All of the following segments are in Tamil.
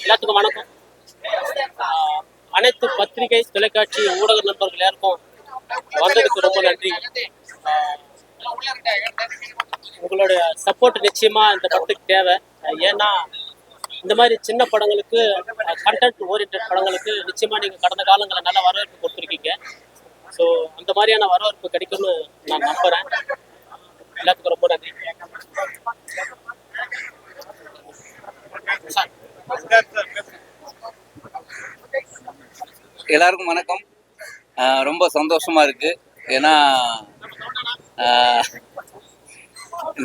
எல்லாத்துக்கும் வணக்கம். அனைத்து பத்திரிகை தொலைக்காட்சி ஊடக நண்பர்கள் யாருக்கும் வந்ததுக்கு ரொம்ப நன்றி. உங்களுடைய சப்போர்ட் நிச்சயமா இந்த படத்துக்கு தேவை. ஏன்னா இந்த மாதிரி சின்ன படங்களுக்கு, கண்டென்ட் ஓரியன்ட் படங்களுக்கு நிச்சயமா நீங்க கடந்த காலங்களில் நல்ல வரவேற்பு கொடுத்துருக்கீங்க. ஸோ அந்த மாதிரியான வரவேற்பு கிடைக்கும்னு நான் நம்புறேன். எல்லாத்துக்கும் ரொம்ப நன்றி. எல்லாருக்கும் வணக்கம். ரொம்ப சந்தோஷமா இருக்கு. ஏன்னா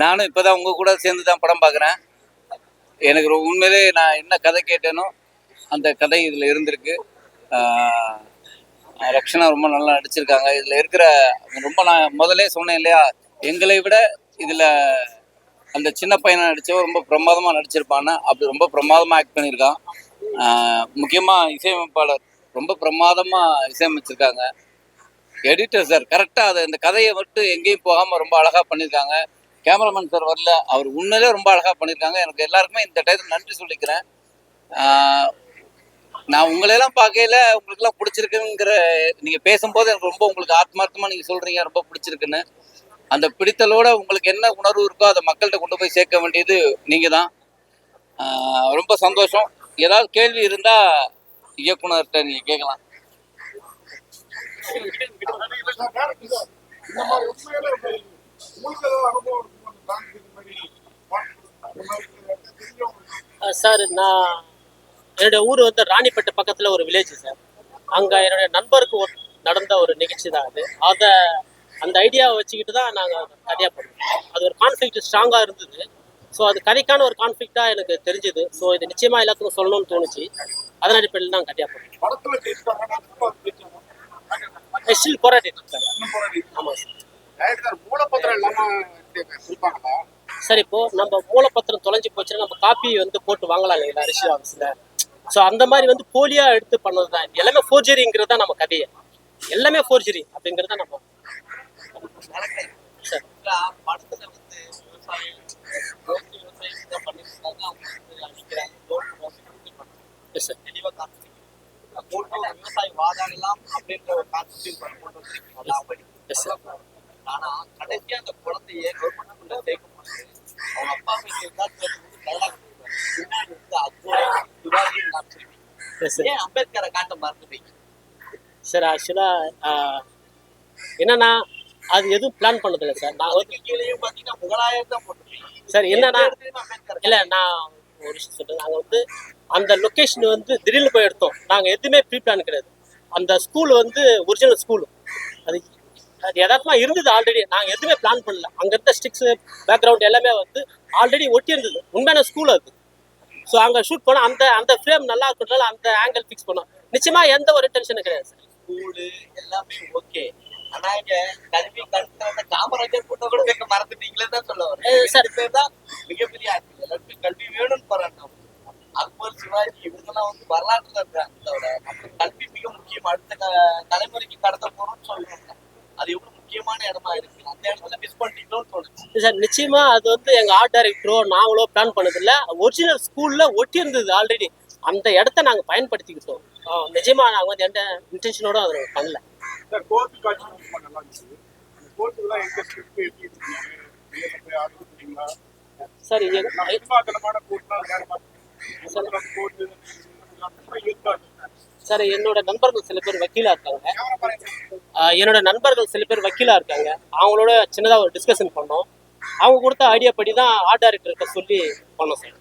நானும் இப்போதான் உங்க கூட சேர்ந்து தான் படம் பார்க்குறேன். எனக்கு உண்மையிலே நான் என்ன கதை கேட்டேனோ அந்த கதை இதில் இருந்திருக்கு. ரக்ஷனா ரொம்ப நல்லா நடிச்சிருக்காங்க. இதில் இருக்கிற ரொம்ப நான் முதலே சொன்னேன் இல்லையா, எங்களை விட இதில் அந்த சின்ன பையனை நடித்தவன் ரொம்ப பிரமாதமாக நடிச்சிருப்பான்னு. அப்படி ரொம்ப பிரமாதமாக ஆக்ட் பண்ணியிருக்கான். முக்கியமாக இசையமைப்பாளர் ரொம்ப பிரமாதமாக இசையமைச்சிருக்காங்க. எடிட்டர் சார் கரெக்டாக அதை இந்த கதையை மட்டும் எங்கேயும் போகாமல் ரொம்ப அழகாக பண்ணியிருக்காங்க. கேமராமேன் சார் வரல, அவர் உண்மையிலே ரொம்ப அழகாக பண்ணியிருக்காங்க. எனக்கு எல்லாருக்குமே இந்த டைத்தில் நன்றி சொல்லிக்கிறேன். நான் உங்களையெல்லாம் பார்க்கையில உங்களுக்குலாம் பிடிச்சிருக்குங்கிற நீங்கள் பேசும்போது எனக்கு ரொம்ப உங்களுக்கு ஆத்மார்த்தமாக நீங்கள் சொல்கிறீங்க ரொம்ப பிடிச்சிருக்குன்னு. அந்த பிடித்தலோட உங்களுக்கு என்ன உணர்வு இருக்கோ அதை மக்கள்கிட்ட கொண்டு போய் சேர்க்க வேண்டியது நீங்கள் தான். ரொம்ப சந்தோஷம். ஏதாவது கேள்வி இருந்தால் இயக்குனர்கிட்ட நீங்கள் கேட்கலாம். சார், நான் என்னுடைய ஊர் வந்து ராணிப்பேட்டை பக்கத்தில் ஒரு வில்லேஜ் சார். அங்கே என்னுடைய நண்பருக்கு நடந்த ஒரு நிகழ்ச்சி தான் அது. அந்த ஐடியாவை வச்சுக்கிட்டு தான் நாங்கள் கதையாக பண்ணோம். அது ஒரு கான்ஃப்ளிக்ட் ஸ்ட்ராங்காக இருந்தது. ஸோ அது கதைக்கான ஒரு கான்ஃப்ளிக்டாக எனக்கு தெரிஞ்சுது. ஸோ இது நிச்சயமாக எல்லாத்துக்கும் சொல்லணும்னு தோணுச்சு. அதன் அடிப்படையில் தான் கதையாக பண்ணோம். ஸ்டில் போராடிட்டு இருக்காங்க. ஆமாம் சார். சார், இப்போ நம்ம மூலப்பத்திரம் தொலைஞ்சு போச்சுன்னா நம்ம காப்பி வந்து போட்டு வாங்கலாம் இல்லைங்களா ரிஷி ஆஃபீஸில். ஸோ அந்த மாதிரி வந்து போலியாக எடுத்து பண்ணது தான் எல்லாமே. ஃபோர்ஜரிங்கிறது தான் நம்ம கதையை. எல்லாமே ஃபோர்ஜரி அப்படிங்கிறது தான் நம்ம சார். படத்தில் வந்து விவசாயி வாதாடலாம் அப்படின்ற ஒரு ஆனா கடைசியா அந்த குழந்தைய கவர்மெண்ட் சேர்க்கும் போது அவங்க அப்பா அம்பேத்கரை காட்ட மறந்துட்டீங்க சார். ஆக்சுவலா என்னன்னா அது எதுவும் பிளான் பண்ணதில்லை சார். நான் வந்து பாத்தீங்கன்னா முகலாயம் தான் போட்டுருக்கீங்க சார். என்னன்னா இல்லை, நான் ஒரு விஷயம் சொல்றேன். நாங்கள் வந்து அந்த லொக்கேஷன் வந்து திடீர்னு போய் எடுத்தோம். நாங்கள் எதுவுமே ப்ரீ பிளான் கிடையாது. அந்த ஸ்கூல் வந்து ஒரிஜினல் ஸ்கூல். அது அது யதார்த்தமாக இருந்தது ஆல்ரெடி. நாங்கள் எதுவுமே பிளான் பண்ணல. அங்கே இருந்த ஸ்டிக்ஸ் பேக்ரவுண்ட் எல்லாமே வந்து ஆல்ரெடி ஒட்டி இருந்தது. உண்மையான ஸ்கூல் அது. ஸோ அங்கே ஷூட் பண்ணோம். அந்த ஃப்ரேம் நல்லா இருக்கிறதுனால அந்த ஆங்கிள் ஃபிக்ஸ் பண்ணோம். நிச்சயமாக எந்த ஒரு டென்ஷனும் கிடையாது சார். ஸ்கூலு எல்லாமே ஓகே. ஆனா இங்க கல்வி கல்வி காமராஜர் கூட்ட கூட வைக்க மறந்துட்டீங்களே தான் சொல்ல வரேன் சார். பேர் தான் மிகப்பெரிய ஆட்சி. கல்வி வேணும்னு போறாங்க. அக்பர், சிவாஜி இவங்கெல்லாம் வந்து வரலாற்றுல இருக்காங்க. கல்வி மிக முக்கியம். அடுத்த தலைமுறைக்கு கடத்த போறோம்னு சொல்லுவாங்க. அது எவ்வளவு முக்கியமான இடமா இருக்கு. அந்த இடத்துல மிஸ் பண்ணிட்டோம்னு சொல்லுங்க சார். நிச்சயமா அது வந்து எங்க ஆர்ட் டைரக்டரோ நாங்களோ பிளான் பண்ணதில்ல. ஒரிஜினல் ஸ்கூல்ல ஒட்டி இருந்தது ஆல்ரெடி. அந்த இடத்த நாங்க பயன்படுத்திக்கிட்டோம். நிஜமா நாங்க வந்து எந்த இன்டென்ஷனோட அதை பண்ணல சார். சார், என்னோட நண்பர்கள் சில பேர் வக்கீலா இருக்காங்க. அவங்களோட சின்னதா ஒரு டிஸ்கஷன் பண்ணோம். அவங்க கொடுத்த ஐடியா படி தான் ஆர்ட் டைரக்டர்கிட்ட சொல்லி பண்ணோம் சார்.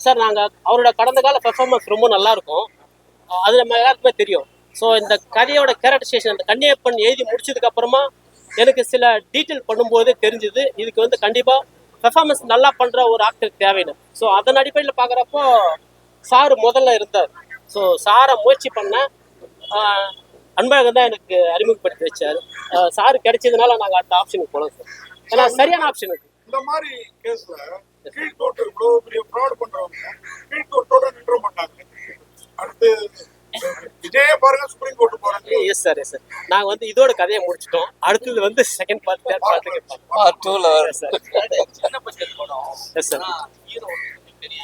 சார், நாங்கள் அவரோட கடந்த கால பெர்ஃபார்மன்ஸ் ரொம்ப நல்லா இருக்கும். அது நம்ம எல்லாருக்குமே தெரியும். ஸோ இந்த கதையோட கேரக்டரைசேஷன் அந்த கன்னியப்பன் எழுதி முடிச்சதுக்கு அப்புறமா எனக்கு சில டீட்டெயில் பண்ணும்போதே தெரிஞ்சுது இதுக்கு வந்து கண்டிப்பாக பெர்ஃபார்மன்ஸ் நல்லா பண்ணுற ஒரு ஆக்டர் தேவைன்னு. ஸோ அதன் அடிப்படையில் பார்க்குறப்போ சார் முதல்ல இருந்தார். ஸோ சாரை முயற்சி பண்ண அன்பழகன் தான் எனக்கு அறிமுகப்படுத்தி வச்சார். சார் கிடைச்சதுனால நாங்கள் அடுத்த ஆப்ஷனுக்கு போனோம் சார். ஏன்னா சரியான ஆப்ஷன் இருக்கு. இந்த மாதிரி கேஸ்ல கீழ்கோர்ட் இவ்வளவு பெரிய ஃப்ராட் பண்றவங்க கீழ்கோர்ட்டோட நின்ற மாட்டாங்க. அடுத்து விஜயே பாருங்க, சுப்ரீம் கோர்ட் போறாங்க. Yes sir, yes sir. நாங்க வந்து இதோட கதையை முடிச்சிட்டோம். அடுத்தது வந்து second part, third part part 2ல சின்ன பட்ஜெட் படம். Yes sir. பெரிய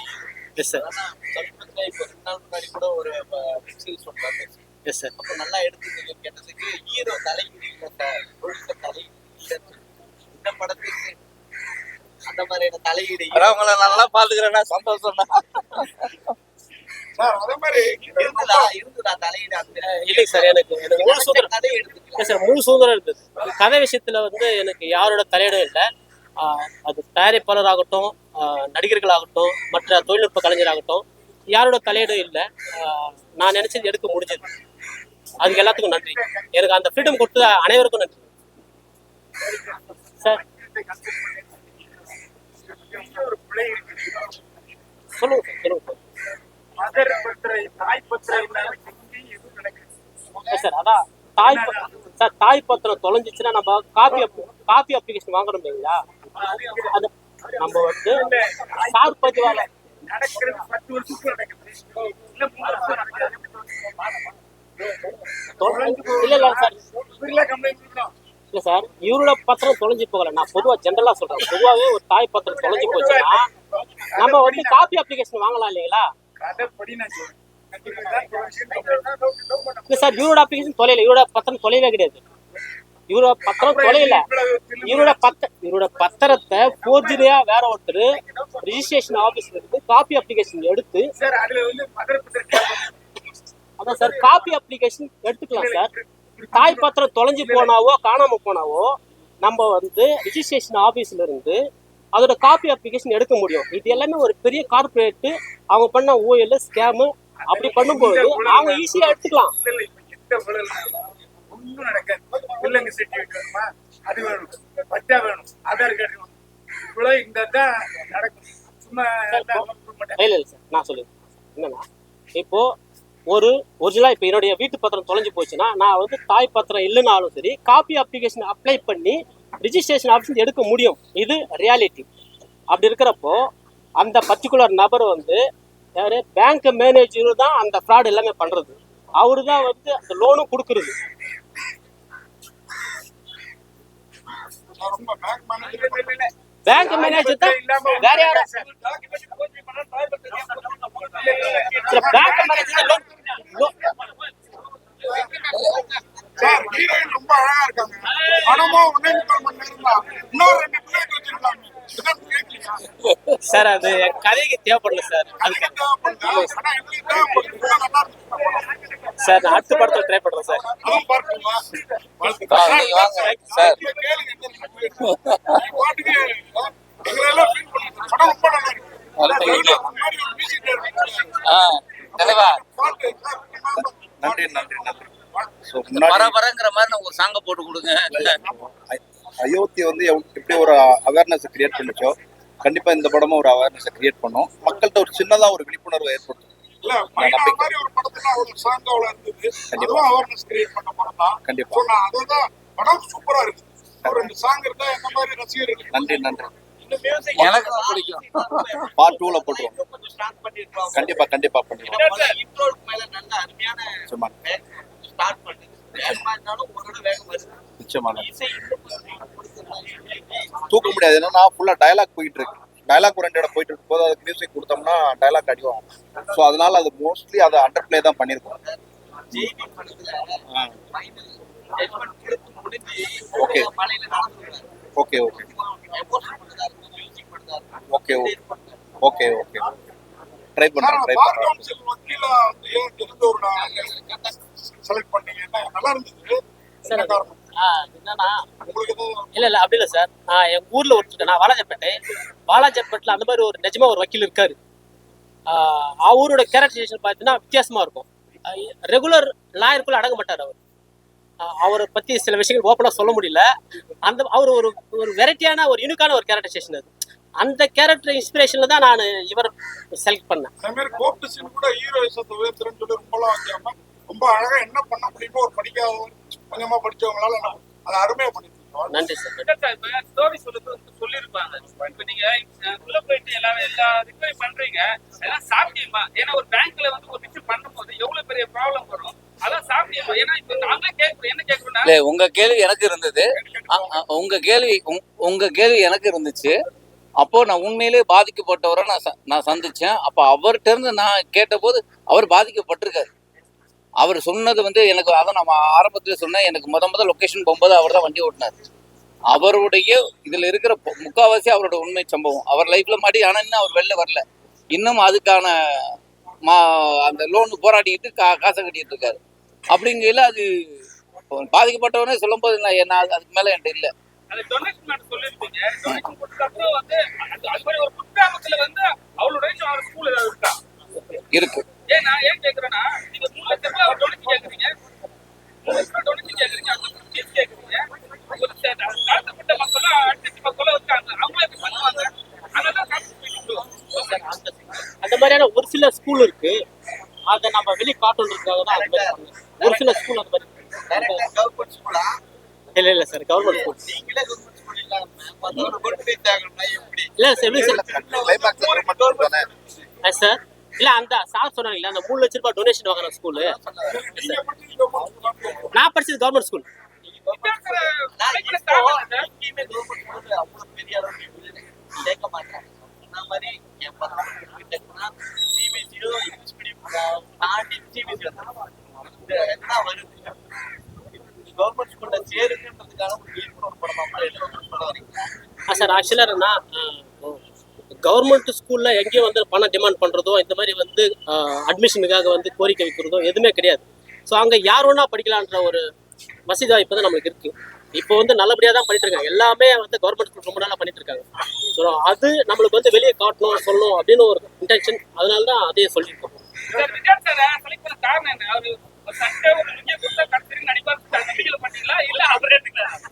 எஸ் சார். ஆனா சமீபத்துல இப்போ 2 நாள் முன்னாடி கூட ஒரு வெப் சீரிஸ் ஒன்று வந்துச்சு. Yes sir. அப்ப நல்லா எடுத்துருந்தீங்க கேட்டதுக்கு ஹீரோ தலையீடு இல்ல சார், ஒழுக்க தலையீடு இல்லைன்னு இந்த படத்துக்கு அந்த மாதிரியான தலையீடு அவங்கள நல்லா பாத்துக்கிறேன்னா சந்தோஷம் தான். சார் அதே மாதிரி இருந்ததா தலையீடு அந்த இல்லைங்க சார், எனக்கு முழு சுதந்திரம் கதையை எடுத்துக்கலாம். இல்லை சார், முழு சுதந்திரம் இருந்தது. கதை விஷயத்துல வந்து எனக்கு யாரோட தலையிடம் இல்லை. அது தயாரிப்பாளராகட்டும், நடிகர்களாகட்டும், மற்ற தொழில்நுட்ப கலைஞராகட்டும், யாரோட தலையிடம் இல்லை. நான் நினைச்சது எடுக்க முடிஞ்சது. அதுக்கு எல்லாத்துக்கும் நன்றி. எனக்கு அந்த ஃப்ரீடம் கொடுத்த அனைவருக்கும் நன்றி சார். ஒரு பிள்ளை இருக்கு. சொல்லுங்க சார், சொல்லுங்க சார். மதர் பத்திரை தாய் பத்திரை இல்லாத எதுவும் நடக்குது சார். அதான் தாய் பத்திரம் தொலைஞ்சிச்சுன்னா நம்ம காப்பி அப்ளிகேஷன் வாங்கணும் இல்லைங்களா? அது நம்ம வந்து சார் பதிவாள நடக்கிறது 10 வருஷத்துக்கு நடக்குது, இல்ல 3 வருஷம் நடக்குது. இல்ல சார், கம்ப்ளைண்ட் இல்ல சார், இவரோட பத்திரம் தொலைஞ்சு போகல. நான் பொதுவா ஜென்ரலா சொல்றேன். பொதுவாகவே ஒரு தாய் பத்திரம் தொலைஞ்சு போச்சுன்னா நம்ம வந்து காப்பி அப்ளிகேஷன் வாங்கலாம் இல்லைங்களா? கதைப்படி நான் சொல்றேன். இல்ல சார், இவரோட அப்ளிகேஷன் தொலைல, இவரோட பத்திரம் தொலைவே கிடையாது. இவரோட பத்திரம் தொலைல. இவரோட பத்திரத்தை போர்ஜரியா வேற ஒருத்தர் ரிஜிஸ்ட்ரேஷன் ஆபீஸ்ல இருந்து காப்பி அப்ளிகேஷன் எடுத்து, சார் அதுல வந்து மதர் பத்திரை அதான் சார் காப்பி அப்ளிகேஷன் எடுத்துக்கலாம் சார். தாய் பத்திரம் தொலைஞ்சு போனாவோ காணாம போனாவோ நம்ம வந்து ரிஜிஸ்ட்ரேஷன் ஆபீஸ்ல இருந்து அதோட காப்பி அப்ளிகேஷன் எடுக்க முடியும். இது எல்லாமே ஒரு பெரிய கார்பரேட் அவங்க பண்ண ஓஎல் ஸ்கேமு. அப்படி பண்ணும்போது அவங்க ஈஸியா எடுத்துக்கலாம். ஒன்னும் நடக்காது. பிள்ளைங்க சர்டிபிகேட் வேணுமா, அது வேணும், பட்டா வேணும், ஆதார் கார்டு வேணும், இவ்வளவு இந்த தான் நடக்கும். சும்மா இல்ல சார், நான் சொல்லுவேன் என்னன்னா, இப்போ ஒரு ஒரிஜினலா இப்போ என்னுடைய வீட்டு பத்திரம் தொலைஞ்சு போச்சுன்னா நான் வந்து தாய் பத்திரம் இல்லைனாலும் சரி காப்பி அப்ளிகேஷன் அப்ளை பண்ணி ரிஜிஸ்ட்ரேஷன் ஆப்ஷன் எடுக்க முடியும். இது ரியாலிட்டி. அப்படி இருக்கிறப்போ அந்த பர்டிகுலர் நபர் வந்து யாரு, பேங்க் மேனேஜர் தான் அந்த ஃப்ராட் எல்லாமே பண்றது. அவரு தான் வந்து அந்த லோனும் கொடுக்கறது. பேங்க் மேனேஜர் தான் வேற யாரும் bank manager loan sir heroine ரொம்ப அழகா இருக்காங்க. பணமும் 1.5 மணி நேரம் தான். இன்னொரு 2 பிளேட் வச்சிருக்காங்க. சார் அது என் கதைக்கு தேவைப்படல சார். அதுக்கு சார் நான் அடுத்த படத்துல ட்ரை பண்றேன் சார். சார் நன்றி நன்றி நன்றி. பரபரங்கிற மாதிரி நான் ஒரு சாங்க போட்டு கொடுங்க. அயோத்தி வந்து எப்படி ஒரு அவேர்னஸ் கிரியேட் பண்ணுச்சோ கண்டிப்பா இந்த படமும் ஒரு அவேர்னஸ் கிரியேட் பண்ணும். மக்கள்கிட்ட ஒரு சின்னதா ஒரு விழிப்புணர்வு ஏற்படுத்தும். கண்டிப்பா நன்றி நன்றி. எனக்கு பிடிக்கும். பார்ட் 2ல போட்டுருவோம். கண்டிப்பா கண்டிப்பா பண்ணிடுவோம். நிச்சயமா தூக்க முடியாது. என்னன்னா ஃபுல்லா டயலாக் போயிட்டு இருக்கு. டயலாக் ஓரியன்டா போயிட்டு இருக்கும் போது அதுக்கு மியூசிக் கொடுத்தோம்னா டயலாக் அடிவாகும். ஸோ அதனால அது மோஸ்ட்லி அதை அண்டர் பிளே தான் பண்ணியிருக்கோம். Okay okay okay okay okay okay try பண்றேன் ட்ரை பண்றேன். என்னன்னா இல்ல அப்படி இல்லை சார். நான் என் ஊர்ல ஒருத்தர், நான் வாலாஜாப்பேட்டில் அந்த மாதிரி ஒரு நிஜமா ஒரு வக்கீல் இருக்காரு. அவரோட கேரக்டரைசேஷன் பார்த்தீங்கன்னா வித்தியாசமா இருக்கும். ரெகுலர் லாயருக்குள்ள அடங்க மாட்டார். அவரை பத்தி சில விஷயங்கள் ஓப்பனா சொல்ல முடியல. அவர் ஒரு வெரைட்டியான ஒரு யூனிக்கான ஒரு கேரக்டரைசேஷன். அது அந்த கேரக்டர் இன்ஸ்பிரேஷன்ல தான் நான் இவர் செலக்ட் பண்ணேன். ரொம்ப அழகா என்ன பண்ண முடியுமோ ஒரு படிக்காதவங்க கொஞ்சமா படிச்சவங்களால அதை அருமையா பண்ணிருக்கோம். நன்றி சார். ஸ்டோரி சொல்லிருப்பாங்க. இப்ப நீங்க உள்ள போயிட்டு எல்லா ரிக்வரி பண்றீங்க, எல்லாம் சாத்தியமா? ஏன்னா ஒரு பேங்க்ல வந்து ஒரு விஷயம் பண்ணும்போது எவ்வளவு பெரிய ப்ராப்ளம் வரும், அதான் சாத்தியமா? ஏன்னா இப்ப நாங்களே கேட்கிறோம், என்ன கேட்கிறோம்னா உங்க கேள்வி எனக்கு இருந்தது. உங்க கேள்வி எனக்கு இருந்துச்சு. அப்போ நான் உண்மையிலேயே பாதிக்கப்பட்டவரை நான் சந்திச்சேன். அப்போ அவர்கிட்ட இருந்து நான் கேட்டபோது அவர் பாதிக்கப்பட்டிருக்காரு. அவர் சொன்னது வந்து எனக்கு அதான் நம்ம ஆரம்பத்தில் சொன்னேன், எனக்கு முதல் லொக்கேஷன் போகும்போது அவர் தான் வண்டி ஓட்டினார். அவருடைய இதில் இருக்கிற முக்கால்வாசி அவரோட உண்மை சம்பவம். அவர் லைஃப்ல மாட்டி, ஆனால் இன்னும் அவர் வெளில வரல. இன்னும் அதுக்கான அந்த லோனு போராடிக்கிட்டு காசை கட்டிட்டு இருக்காரு. அப்படிங்கையில் அது பாதிக்கப்பட்டவனே சொல்லும்போது என்ன அதுக்கு மேலே என்கிட்ட இல்லை. அந்த டொனேஷன் மட்டும் சொல்லிருக்கீங்க. டொனேஷன் கொடுத்ததுக்கு அப்புறம் வந்து அது மாதிரி ஒரு குக்கிராமத்துல வந்து அவளோட அவர் ஸ்கூல் ஏதாவது இருக்கா? இருக்கு. ஏன் நான் ஏன் கேட்கறேன்னா, நீங்க 3 லட்சம் ரூபாய் டொனேஷன் கேட்குறீங்க, 3 லட்சம் ரூபாய் டொனேஷன் கேட்குறீங்க, அது ஃபீஸ் கேட்குறீங்க. ஒரு தாழ்த்தப்பட்ட மக்களும் அடித்தட்டு மக்களும் இருக்காங்க, அவங்களுக்கு பண்ணுவாங்க. அதெல்லாம் அந்த மாதிரியான ஒரு சில ஸ்கூல் இருக்கு, அதை நம்ம வெளியே காட்டணுன்றதுக்காக தான் அது மாதிரி பண்ணுங்க. ஒரு சில ஸ்கூல் அந்த மாதிரி கவர்மெண்ட் ஸ்கூலா? இல்லை சார், கவர்மெண்ட் ஸ்கூல் நீங்களே கவர்மெண்ட் ஸ்கூல் இல்லாம மத்தவங்க கொண்டு போய் தாங்கணும்னா எப்படி? இல்லை சார், எப்படி சார் கிளைமேக்ஸ் தானே சார்? இல்லை, அந்த சார் சொன்னாங்க அந்த 3 லட்ச ரூபாய் டொனேஷன் வாங்குற ஸ்கூலு. நான் படிச்சது கவர்மெண்ட் ஸ்கூல். நான் இப்போ எங்கேயுமே கவர்மெண்ட் ஸ்கூல் அவ்வளவு பெரிய அளவுக்கு சேர்க்க மாட்டாங்க. சொன்ன மாதிரி என் பசங்க கிட்டனா சிபிஎஸ்சியோ இங்கிலீஷ் மீடியம் தாண்டி சிபிஎஸ்சி என்ன வருது கவர்மெண்ட் ஸ்கூல்ல சேருங்கன்றதுக்கான ஒரு விழிப்புணர்வு படம் சொல்ல வரீங்க சார்? ஆக்சுவலாக என்னன்னா, கவர்மெண்ட் ஸ்கூல்ல எங்கேயும் வந்து பணம் டிமாண்ட் பண்றதோ இந்த மாதிரி வந்து அட்மிஷனுக்காக வந்து கோரிக்கை வைக்கிறதோ எதுவுமே கிடையாது. ஸோ அங்கே யார் வேணா படிக்கலான்ற ஒரு வசதி வாய்ப்பு தான் நம்மளுக்கு இருக்கு. இப்போ வந்து நல்லபடியாக தான் பண்ணிட்டு இருக்காங்க. எல்லாமே வந்து கவர்மெண்ட் ஸ்கூல் ரொம்ப நாளாக பண்ணிட்டு இருக்காங்க. ஸோ அது நம்மளுக்கு வந்து வெளியே காட்டணும் சொல்லணும் அப்படின்னு ஒரு இன்டென்ஷன், அதனால தான் அதையே சொல்லியிருக்கோம். விஜய் சார் செலக்ட் பண்ண காரணம் என்ன? அவரு ஒரு சட்டை ஒரு லுங்கியை கொடுத்தா கடைசி நடிப்பார் நம்பிக்கையில் பண்ணீங்களா இல்ல அவர் எடுத்துக்கலாம்?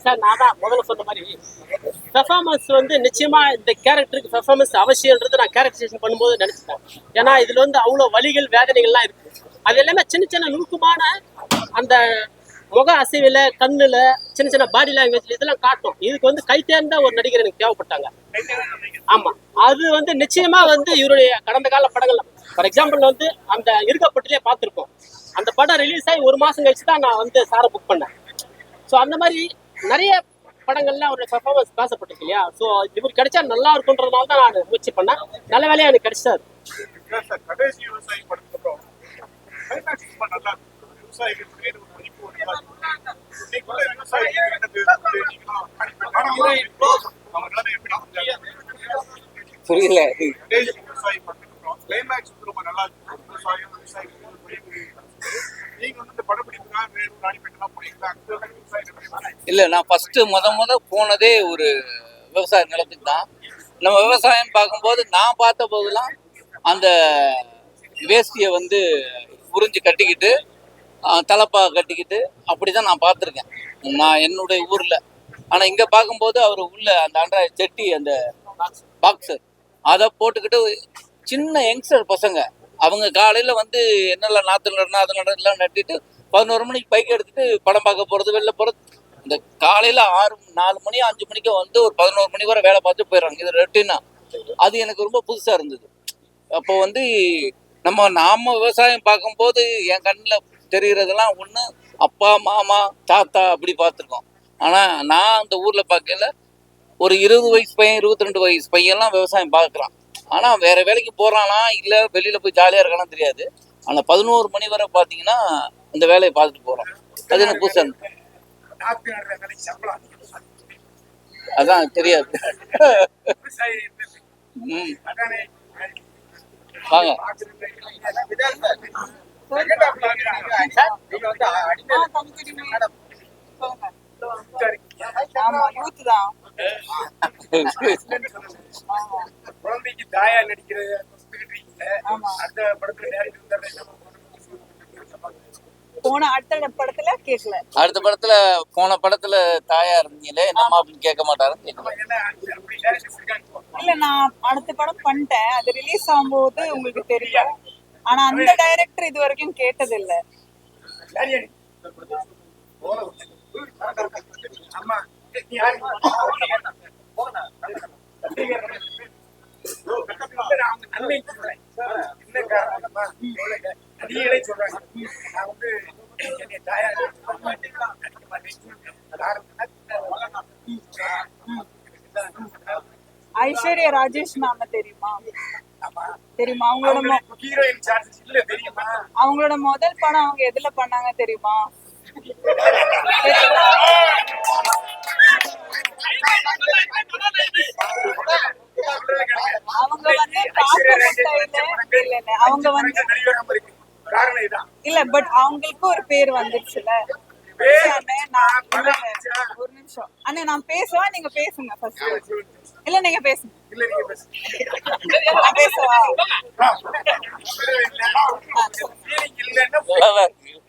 சார், நான் தான் முதல்ல சொன்ன மாதிரி பெர்ஃபார்மன்ஸ் வந்து நிச்சயமா இந்த கேரக்டருக்கு பெர்ஃபார்மன்ஸ் அவசியம்ன்றது நான் கேரக்டரைசேஷன் பண்ணும்போது நினைச்சிட்டேன். ஏன்னா இதுல வந்து அவ்வளோ வலிகள் வேதனைகள்லாம் இருக்கு. அது எல்லாமே சின்ன சின்ன நுணுக்கமான அந்த முக அசைவில், கண்ணுல, சின்ன சின்ன பாடி லாங்குவேஜ் இதெல்லாம் காட்டும். இதுக்கு வந்து கை தேர்ந்த ஒரு நடிகர் எனக்கு தேவைப்பட்டாங்க. ஆமா, அது வந்து நிச்சயமா வந்து இவருடைய கடந்த கால படங்கள்ல, ஃபார் எக்ஸாம்பிள் வந்து அந்த இருக்கப்பட்டிலே பார்த்துருப்போம். அந்த படம் ரிலீஸ் ஆகி 1 மாசம் கழிச்சு தான் நான் வந்து சாரை புக் பண்ணேன். ஸோ அந்த மாதிரி நிறைய படங்கள்ல அவருடைய பெர்ஃபார்மன்ஸ் பேசப்பட்டிருக்கு இல்லையா? ஸோ இவர் கிடைச்சா நல்லா இருக்குன்றதுனால தான் நான் முயற்சி பண்ணேன். நல்ல வேலையா எனக்கு கிடைச்சாரு. கடைசி விவசாயி படத்துக்கு அப்புறம் கிளைமேக்ஸ் ரொம்ப நல்லா இருக்கு. விவசாயிகள் பேர் ஒரு மதிப்பு ஒரு நல்லா இருக்கு. இன்னைக்குள்ள விவசாயிகள் எனக்கு அவங்களால எப்படி புரியல. கடைசி விவசாயி படத்துக்கு அப்புறம் கிளைமேக்ஸ் ரொம்ப நல்லா இருக்கு. விவசாயிகள் நீங்க வந்து இந்த படப்பிடிப்புக்காக வேறு ராணிப்பேட்டெல்லாம் போனீங்களா? இல்லை, நான் ஃபர்ஸ்ட் முத போனதே ஒரு விவசாய நிலத்துக்கு தான். நம்ம விவசாயம் பார்க்கும்போது நான் பார்த்த போதெல்லாம் அந்த வேஷ்டியை வந்து உறிஞ்சி கட்டிக்கிட்டு தலப்பா கட்டிக்கிட்டு அப்படி தான் நான் பார்த்துருக்கேன் நான் என்னுடைய ஊரில். ஆனால் இங்கே பார்க்கும்போது அவர் உள்ள அந்த அன்றாய செட்டி அந்த பாக்ஸர் அதை போட்டுக்கிட்டு சின்ன யங்ஸ்டர் பசங்க அவங்க காலையில் வந்து என்னெல்லாம் நாற்று நடனா அது நடலாம் நட்டிட்டு 11 மணிக்கு பைக் எடுத்துட்டு படம் பார்க்க போகிறது, வெளில போகிறது. இந்த காலையில் 4 மணி 5 மணிக்கு வந்து ஒரு 11 மணி வரை வேலை பார்த்து போயிடுறாங்க. இது ரொட்டீனா. அது எனக்கு ரொம்ப புதுசாக இருந்தது. அப்போ வந்து நாம விவசாயம் பார்க்கும்போது என் கண்ணில் தெரிகிறதெல்லாம் ஒன்று அப்பா மாமா தாத்தா அப்படி பார்த்துருக்கோம். ஆனால் நான் அந்த ஊரில் பார்க்கல ஒரு 20 வயசு பையன் 22 வயசு பையன்லாம் விவசாயம் பார்க்குறான். ஆனால் வேற வேலைக்கு போகிறானா இல்லை வெளியில் போய் ஜாலியாக இருக்கானா தெரியாது. ஆனால் 11 மணி வரை பார்த்தீங்கன்னா இந்த வேலையை பார்த்துட்டு போகிறோம். அது எனக்கு புதுசாக அதான் தெரியாது. வாங்க குழந்தைக்கு தாயா நடிக்கிற அந்த படத்துல அடுத்த படத்துல போன படத்துல தாயா இருந்தீங்களே என்னம்மா அப்படின்னு கேட்க மாட்டாருன்னு கேட்கலாம். இல்ல, நான் அடுத்த படம் பண்ணிட்டேன். அது ரிலீஸ் ஆகும்போது உங்களுக்கு தெரியும். ஆனா அந்த டைரக்டர் இது வரைக்கும் கேட்டது இல்ல. ஐஸ்வர்யா ராஜேஷ் மேம் தெரியுமா? தெரியுமா? ஹீரோயின் சான்சஸ் இல்ல தெரியுமா? அவங்களோட முதல் படம் அவங்க எதுல பண்ணாங்க தெரியுமா? அவங்க வந்து இல்ல அவங்க வந்து காரணம் இதான். இல்ல பட் அவங்களுக்கு ஒரு பேர் வந்துருச்சுல. ஒரு நிமிஷம் அண்ணே, நான் பேசுவா, நீங்க பேசுங்க ஃபர்ஸ்ட். இல்ல நீங்க பேசுங்க. இல்ல நீங்க பேசு. நான் பேசுவா?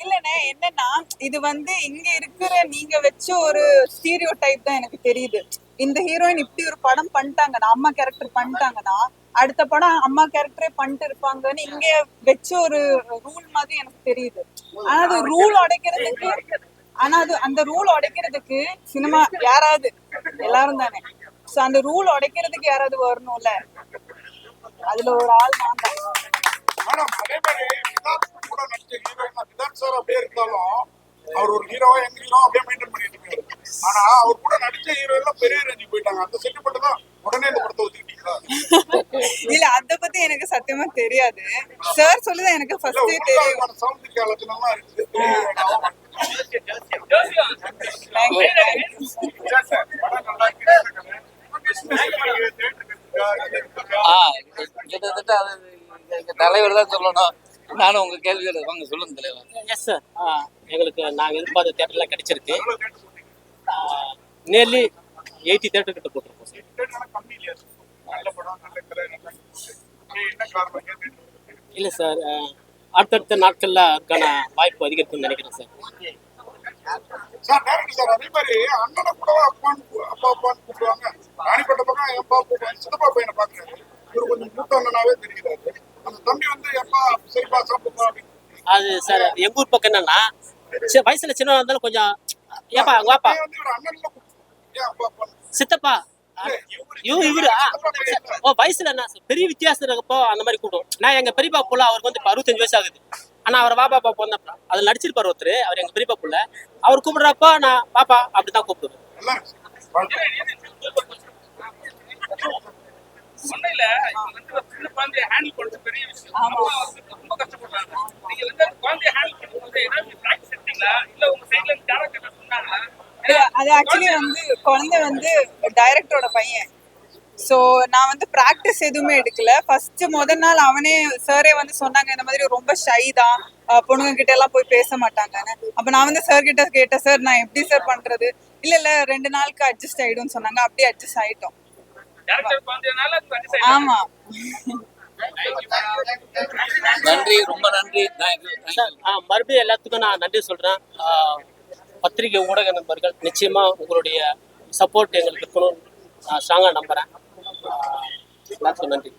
இல்லண்ணே, என்னன்னா இது வந்து இங்க இருக்கிற நீங்க வச்ச ஒரு ஸ்டீரியோ டைப் தான் எனக்கு தெரியுது. இந்த ஹீரோயின் இப்படி ஒரு படம் பண்ணிட்டாங்கன்னா, அம்மா கேரக்டர் பண்ணிட்டாங்கன்னா அடுத்த படம் அம்மா கேரக்டரே பண்ணிட்டு இருப்பாங்கன்னு இங்க வச்ச ஒரு ரூல் மாதிரி எனக்கு தெரியுது. ஆனா அது ரூல் உடைக்கிறதுக்கு அந்த ரூல் உடைக்கிறதுக்கு சினிமா யாராவது, எல்லாரும் தானே, சோ அந்த ரூல் உடைக்கிறதுக்கு யாராவது வரணும்ல. அதுல ஒரு ஆள் நான் தான். ஆனா அதே மாதிரி விதார்த் கூட நடிச்ச ஹீரோயின் விதார்த் சார் அப்படியே இருந்தாலும் அவர் ஒரு ஹீரோவா எங்க ஹீரோ அப்படியே மெயின்டைன் பண்ணிட்டு இருக்காரு. ஆனா அவர் கூட நடிச்ச ஹீரோ எல்லாம் பெரிய ரேஞ்சுக்கு போயிட்டாங்க. அந்த சென்டிமெண்ட் தான் உடனே இந்த படத்தை ஒத்துக்கிட்டீங்களா? இல்ல அத பத்தி எனக்கு சத்தியமா தெரியாது. சார் சொல்லுதான் எனக்கு ஃபர்ஸ்டே தெரியும். சவுண்ட் ஆலோசனைலாம் இருக்குது. கிட்டத்தட்ட அது எங்க தலைவர் தான் சொல்லணும். நானும் உங்க கேள்வியோட வாங்க சொல்லுங்க தலைவர். எஸ் சார், எங்களுக்கு நாங்கள் எதிர்பார்த்த தேட்டர்லாம் கிடைச்சிருக்கு. நியர்லி 80 தேட்டர் கிட்ட போட்டிருக்கோம் சார். கம்மி இல்லையா? நல்ல படம், நல்ல கதை, நல்ல என்ன காரணம்? இல்லை சார், அடுத்தடுத்த நாட்களில் அதுக்கான வாய்ப்பு அதிகரிக்கும்னு நினைக்கிறேன் சார். சார் டேரக்டர் சார் அதே மாதிரி அண்ணனை கூட அப்பான்னு கூப்பிடுவாங்க. ராணிப்பட்ட பக்கம் எப்பா கூப்பிடுவாங்க. சித்தப்பா பையனை பாக்குறாரு. இவர் கொஞ்சம் மூத்த அண்ணனாவே தெரிகிறாரு. அந்த தம்பி வந்து எப்பா சரிப்பா சாப்பிடுப்பா அப்படின்னு. அது சார் எங்க ஊர் பக்கம் என்னன்னா, வயசுல சின்னவா இருந்தாலும் கொஞ்சம் ஏப்பா வாப்பா வந்து இவர் அண்ணன்ல ஏன் அப்பா அப்பான்னு சித்தப்பா இவரு ஓ வயசுல என்ன பெரிய வித்தியாசம் இருக்கப்போ அந்த மாதிரி கூப்பிடும். நான் எங்க பெரியப்பா புள்ள, அவருக்கு வந்து 65 வயசு ஆகுது. ஆனா அவர் வாப்பா பாப்பா வந்தப்ப அதில் நடிச்சிருப்பாரு ஒருத்தர், அவர் எங்க பெரியப்பா புள்ள. அவர் கூப்பிடுறப்ப நான் பாப்பா அப்படிதான் கூப்பிடுவேன். ஒண்ணும் இல்ல, இப்ப வந்து ஒரு சின்ன குழந்தைய ஹேண்டில் பண்றது பெரிய விஷயம். அம்மா வந்து ரொம்ப கஷ்டப்படுறாங்க. நீங்க வந்து அந்த குழந்தைய ஹேண்டில் பண்ணும்போது ஏதாவது பிராக்டிஸ் எடுத்தீங்களா? இல்ல உங்க சைட்ல இருந்து டேரக்டர் சொன்னாங்களா? அது ஆக்சுவலி வந்து குழந்தை வந்து டைரக்டரோட பையன். ஸோ நான் வந்து ப்ராக்டிஸ் எதுவுமே எடுக்கல. ஃபர்ஸ்ட் முதல் நாள் அவனே சாரே வந்து சொன்னாங்க இந்த மாதிரி ரொம்ப ஷை தான், பொண்ணுங்க கிட்ட எல்லாம் போய் பேச மாட்டாங்கன்னு. அப்போ நான் வந்து சார் கிட்ட கேட்டேன், சார் நான் எப்படி சார் பண்றது? இல்ல 2 நாளுக்கு அட்ஜஸ்ட் ஆயிடும்னு சொன்னாங்க. அப்படியே அட்ஜஸ்ட் ஆயிட்டோம். டேரக்டர் குழந்தையனால ஆமா. நன்றி, ரொம்ப நன்றி. மறுபடியும் எல்லாத்துக்கும் நான் நன்றி சொல்றேன். பத்திரிகை ஊடக நண்பர்கள் நிச்சயமா உங்களுடைய சப்போர்ட் எங்களுக்கு இருக்கணும்னு நான் ஸ்ட்ராங்கா நம்புறேன். எல்லாத்துக்கும் நன்றி.